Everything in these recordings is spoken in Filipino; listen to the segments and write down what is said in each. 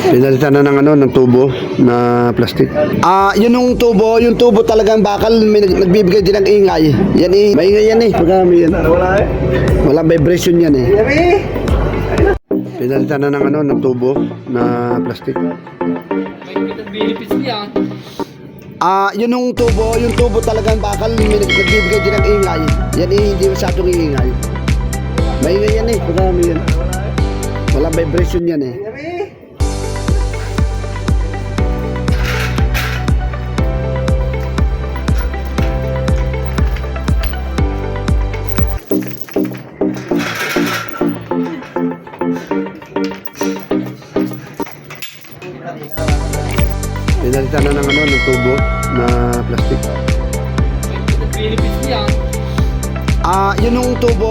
Pinalitan na ng ng tubo na plastic. Yun yung tubo talagang bakal, may nagbibigay din ng ingay. Yan maingay yan pagka may yan. Walang vibration yan Pinalitan na ng tubo na plastic. Benefits niya. Yun yung tubo talagang bakal, may nagbibigay din ng ingay. Yan hindi masyadong ingay. Maingay yan pagka may yan. Walang vibration yan Pinalitan na ng tubo na plastic. Benefits niya. Yun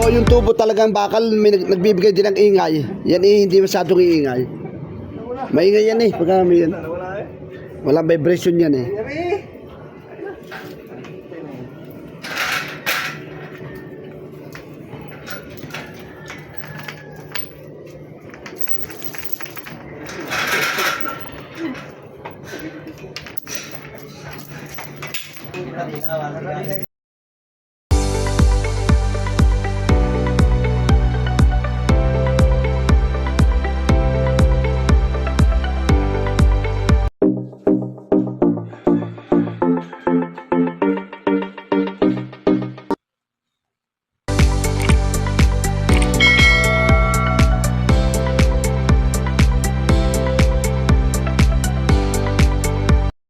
yung tubo talagang bakal, may nagbibigay din ng ingay. Yan hindi masyadong ingay. Maingay yan pagka may yan. Walang vibration yan